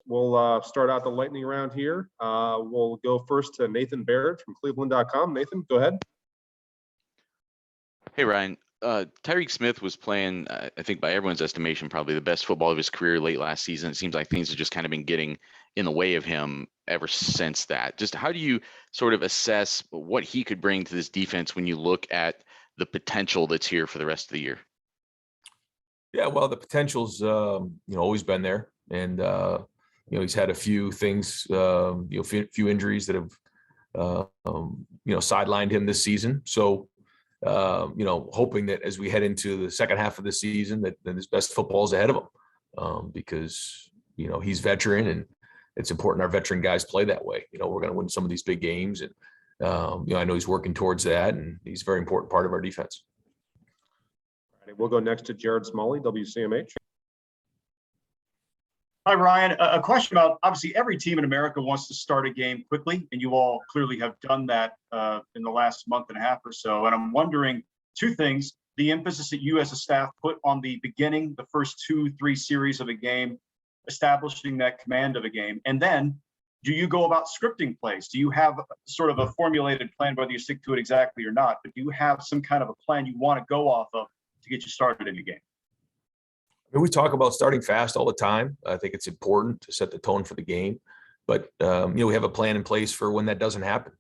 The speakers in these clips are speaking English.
We'll start out the lightning round here. We'll go first to Nathan Baird from Cleveland.com. Nathan, go ahead. Hey, Ryan. Tyrique Smith was playing, I think by everyone's estimation, probably the best football of his career late last season. It seems like things have just kind of been getting in the way of him ever since that. Just how do you sort of assess what he could bring to this defense when you look at the potential that's here for the rest of the year? Yeah, well, the potential's always been there, and he's had a few things, few injuries that have sidelined him this season. So hoping that as we head into the second half of the season that his best football is ahead of him, because he's veteran, and it's important our veteran guys play that way. We're going to win some of these big games, and I know he's working towards that, and he's a very important part of our defense. We'll go next to Jared Smalley, WCMH. Hi, Ryan. A question about, obviously, every team in America wants to start a game quickly, and you all clearly have done that in the last month and a half or so. And I'm wondering two things: the emphasis that you as a staff put on the beginning, the first 2-3 series of a game, establishing that command of a game, and then do you go about scripting plays? Do you have sort of a formulated plan, whether you stick to it exactly or not, but do you have some kind of a plan you want to go off of to get you started in the game? We talk about starting fast all the time. I think it's important to set the tone for the game, but we have a plan in place for when that doesn't happen.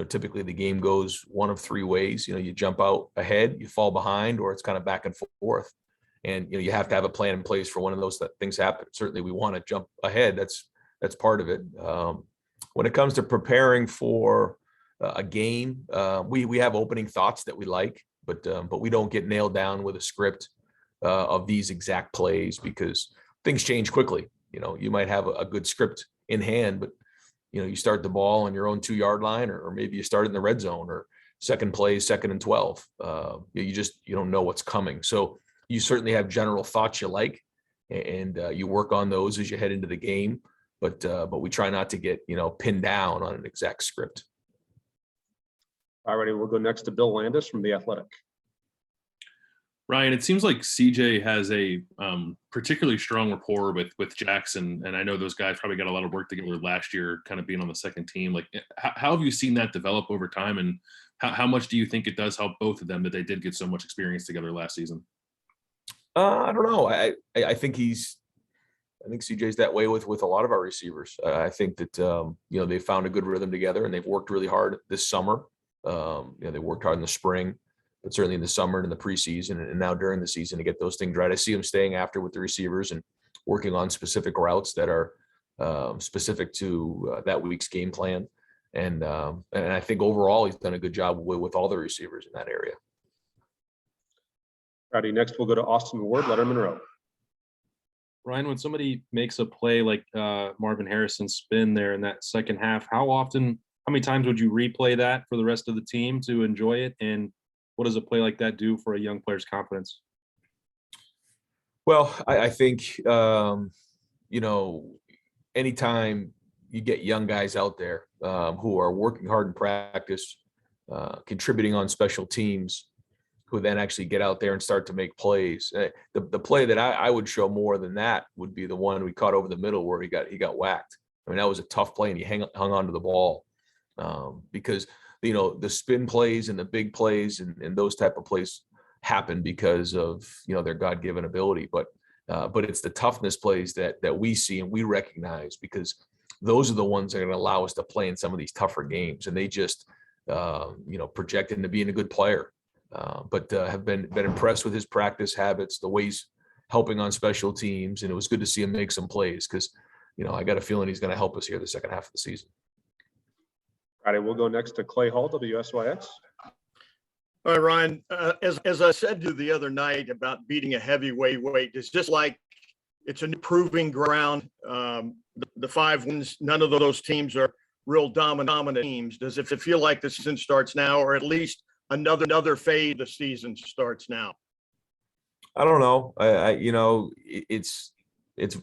Typically the game goes one of three ways. You jump out ahead, you fall behind, or it's kind of back and forth. And you have to have a plan in place for one of those things happen. Certainly we want to jump ahead. That's part of it. When it comes to preparing for a game, we have opening thoughts that we like, but we don't get nailed down with a script of these exact plays, because things change quickly. You might have a good script in hand, but you start the ball on your own 2-yard line, or maybe you start in the red zone, or second play, 2nd and 12. You don't know what's coming. So you certainly have general thoughts you like, and you work on those as you head into the game. But we try not to get pinned down on an exact script. All righty, we'll go next to Bill Landis from The Athletic. Ryan, it seems like CJ has a particularly strong rapport with Jackson, and I know those guys probably got a lot of work together last year, kind of being on the second team. Like, how have you seen that develop over time, and how much do you think it does help both of them that they did get so much experience together last season? I don't know. I think CJ's that way with a lot of our receivers. I think that they found a good rhythm together, and they've worked really hard this summer. They worked hard in the spring, but certainly in the summer and in the preseason, and now during the season to get those things right. I see him staying after with the receivers and working on specific routes that are specific to that week's game plan. And I think overall he's done a good job with all the receivers in that area. Righty, next we'll go to Austin Ward, Letterman Row. Ryan, when somebody makes a play like Marvin Harrison's spin there in that second half, how many times would you replay that for the rest of the team to enjoy it? And what does a play like that do for a young player's confidence? Well, I think, anytime you get young guys out there who are working hard in practice, contributing on special teams, who then actually get out there and start to make plays. The play that I would show more than that would be the one we caught over the middle where he got whacked. I mean, that was a tough play, and he hung on to the ball because the spin plays and the big plays and those type of plays happen because of their God-given ability. But it's the toughness plays that we see and we recognize, because those are the ones that are going to allow us to play in some of these tougher games, and they just project into being a good player. But have been impressed with his practice habits, the way he's helping on special teams, and it was good to see him make some plays because I got a feeling he's going to help us here the second half of the season. All right, we'll go next to Clay Hall, WSYX. All right, Ryan, as I said to you the other night about beating a heavyweight weight, it's just like it's a new proving ground. The 5 wins, none of those teams are real dominant teams. Does it feel like the season starts now, or at least another phase of the season starts now? I don't know. It's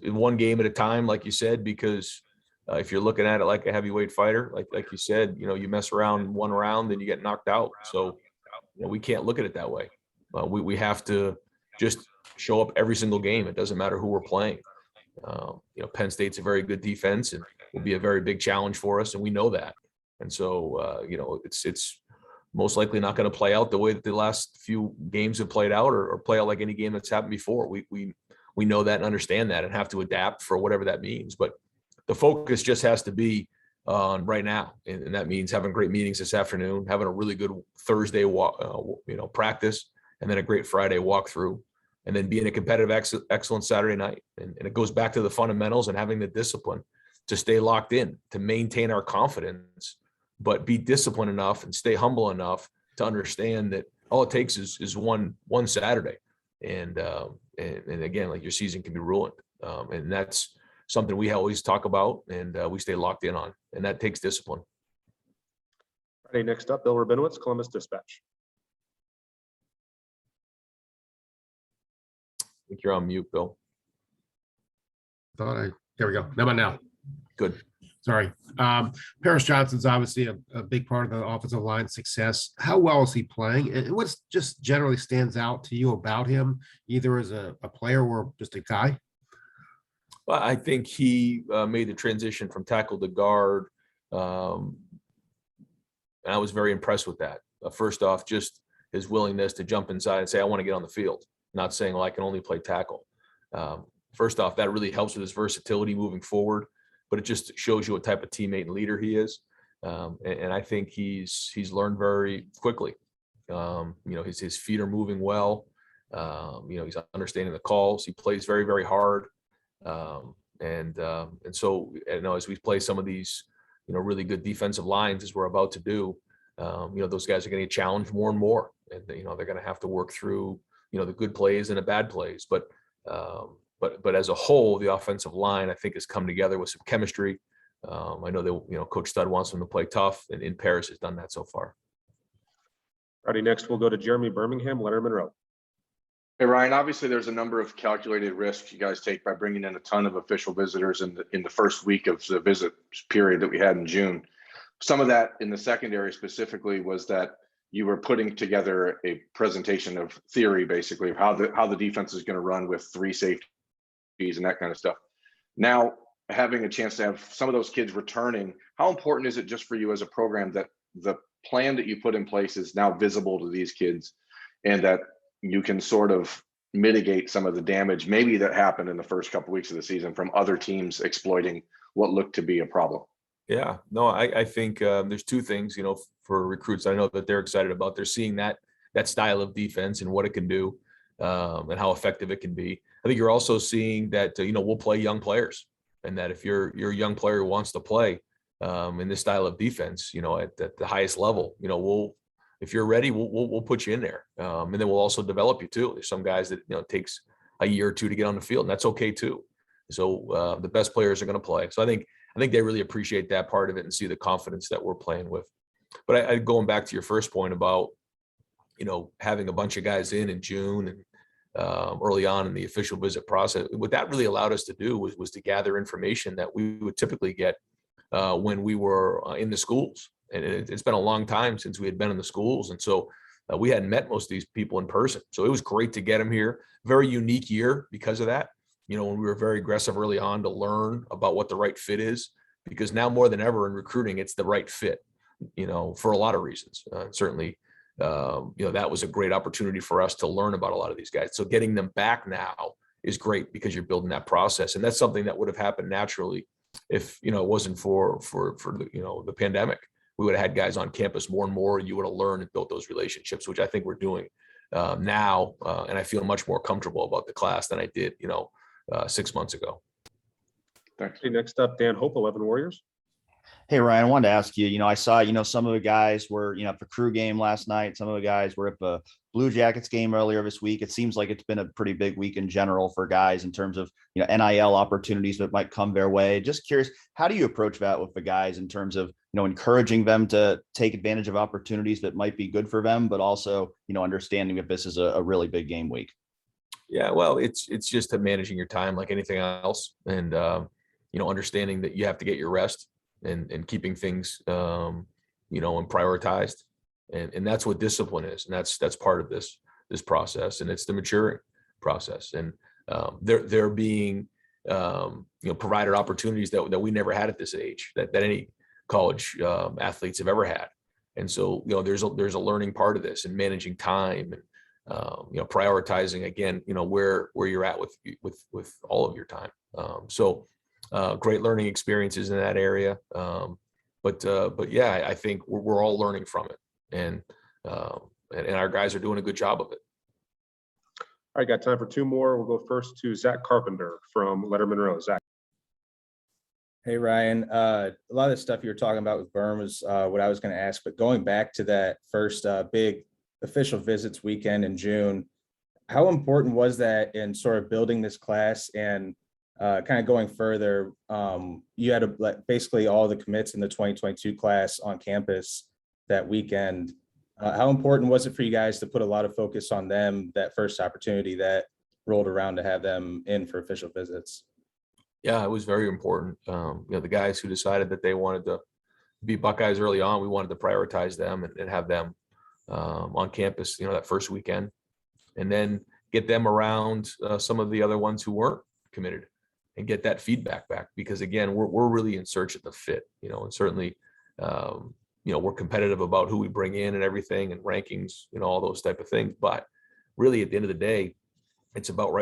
one game at a time, like you said, because if you're looking at it like a heavyweight fighter, like you said, you mess around one round and you get knocked out. So we can't look at it that way. We have to just show up every single game. It doesn't matter who we're playing. Penn State's a very good defense and will be a very big challenge for us, and we know that. And so, it's most likely not going to play out the way that the last few games have played out, or play out like any game that's happened before. We know that and understand that and have to adapt for whatever that means. But the focus just has to be on right now, and that means having great meetings this afternoon, having a really good Thursday practice, and then a great Friday walkthrough, and then being a competitive excellent Saturday night. And it goes back to the fundamentals and having the discipline to stay locked in, to maintain our confidence, but be disciplined enough and stay humble enough to understand that all it takes is one Saturday. And again, like, your season can be ruined. And that's something we always talk about, and we stay locked in on, and that takes discipline. Friday, next up, Bill Rabinowitz, Columbus Dispatch. I think you're on mute, Bill. There we go. How about now? Good. Sorry. Paris Johnson's obviously a big part of the offensive line success. How well is he playing? And what's just generally stands out to you about him, either as a player or just a guy? Well, I think he made the transition from tackle to guard. And I was very impressed with that. First off, just his willingness to jump inside and say, I want to get on the field, not saying, well, I can only play tackle. First off, that really helps with his versatility moving forward, but it just shows you what type of teammate and leader he is. And I think he's learned very quickly. His feet are moving well. He's understanding the calls. He plays very, very hard. And so, as we play some of these, really good defensive lines, as we're about to do, those guys are going to get challenged more and more, and they're going to have to work through, the good plays and the bad plays. But as a whole, the offensive line, I think, has come together with some chemistry. I know that, Coach Stud wants them to play tough, and in Paris has done that so far. Friday, next, we'll go to Jeremy Birmingham, Leonard Monroe. Hey, Ryan, obviously there's a number of calculated risks you guys take by bringing in a ton of official visitors in the first week of the visit period that we had in June. Some of that in the secondary specifically was that you were putting together a presentation of theory, basically, of how the defense is going to run with 3 safeties and that kind of stuff. Now, having a chance to have some of those kids returning, how important is it just for you as a program that the plan that you put in place is now visible to these kids, and that you can sort of mitigate some of the damage maybe that happened in the first couple of weeks of the season from other teams exploiting what looked to be a problem? Yeah, no, I think there's 2 things, for recruits I know that they're excited about. They're seeing that style of defense and what it can do, and how effective it can be. I think you're also seeing that, we'll play young players, and that if you're a young player who wants to play in this style of defense, at the highest level, if you're ready, we'll put you in there. And then we'll also develop you too. There's some guys that, it takes a year or 2 to get on the field, and that's okay too. So the best players are going to play. So I think they really appreciate that part of it and see the confidence that we're playing with. But I going back to your first point about, having a bunch of guys in June and early on in the official visit process, what that really allowed us to do was to gather information that we would typically get when we were in the schools. And it's been a long time since we had been in the schools. And so we hadn't met most of these people in person. So it was great to get them here. Very unique year because of that. When we were very aggressive early on to learn about what the right fit is, because now more than ever in recruiting, it's the right fit, for a lot of reasons. Certainly, that was a great opportunity for us to learn about a lot of these guys. So getting them back now is great because you're building that process. And that's something that would have happened naturally if, it wasn't for the pandemic. We would have had guys on campus more and more. You would have learned and built those relationships, which I think we're doing now. And I feel much more comfortable about the class than I did, 6 months ago. Thanks. Okay, next up, Dan Hope, 11 Warriors. Hey, Ryan, I wanted to ask you, I saw, some of the guys were, at the Crew game last night. Some of the guys were at the Blue Jackets game earlier this week. It seems like it's been a pretty big week in general for guys in terms of, NIL opportunities that might come their way. Just curious, how do you approach that with the guys in terms of, encouraging them to take advantage of opportunities that might be good for them, but also, understanding that this is a really big game week? Yeah, well, it's just managing your time like anything else. And, understanding that you have to get your rest and keeping things, and prioritized. And that's what discipline is. And that's part of this process. And it's the maturing process. And they're being provided opportunities that we never had at this age, that any college athletes have ever had. And so, there's a learning part of this, and managing time, and prioritizing again, where you're at with all of your time. Great learning experiences in that area. But yeah, I think we're all learning from it, and our guys are doing a good job of it. All right, got time for two more. We'll go first to Zach Carpenter from Letterman Row. Zach. Hey, Ryan. A lot of the stuff you were talking about with Berm was what I was going to ask, but going back to that first big official visits weekend in June, how important was that in sort of building this class and kind of going further? You had basically all the commits in the 2022 class on campus that weekend. How important was it for you guys to put a lot of focus on them that first opportunity that rolled around to have them in for official visits? Yeah, it was very important. The guys who decided that they wanted to be Buckeyes early on, we wanted to prioritize them and have them on campus, that first weekend, and then get them around some of the other ones who weren't committed and get that feedback back. Because again, we're really in search of the fit, and certainly, we're competitive about who we bring in and everything, and rankings, all those type of things. But really, at the end of the day, it's about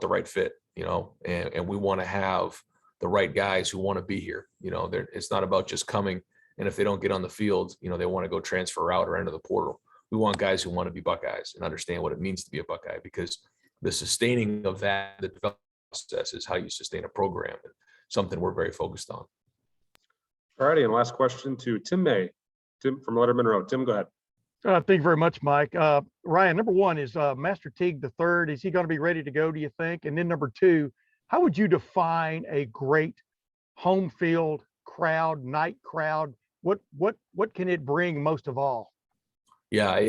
the right fit, and we want to have the right guys who want to be here. It's not about just coming, and if they don't get on the field, they want to go transfer out or enter the portal. We want guys who want to be Buckeyes and understand what it means to be a Buckeye, because the sustaining of that, the development process, is how you sustain a program, and something we're very focused on. All righty, and last question to Tim May. Tim from Letterman Row. Tim, go ahead. Thank you very much, Mike. Ryan, number one is Master Teague the third. Is he going to be ready to go, do you think? And then number two, how would you define a great home field crowd, night crowd? What can it bring most of all? Yeah,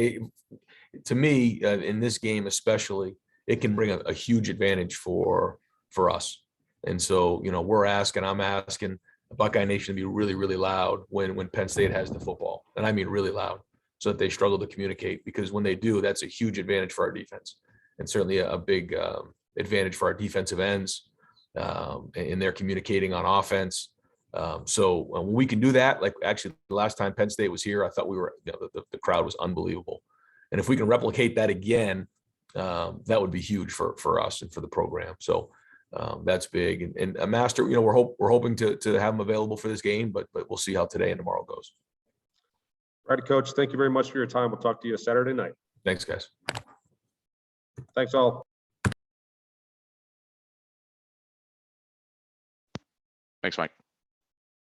to me, in this game especially, it can bring a huge advantage for us. And so, I'm asking the Buckeye Nation to be really, really loud when Penn State has the football. And I mean really loud, so that they struggle to communicate, because when they do, that's a huge advantage for our defense, and certainly a big advantage for our defensive ends in their communicating on offense. So when we can do that, like actually the last time Penn State was here, I thought the crowd was unbelievable. And if we can replicate that again, that would be huge for us and for the program. So that's big. And a Master, we're hoping to have them available for this game, but we'll see how today and tomorrow goes. All right, Coach, thank you very much for your time. We'll talk to you Saturday night. Thanks, guys. Thanks all. Thanks, Mike.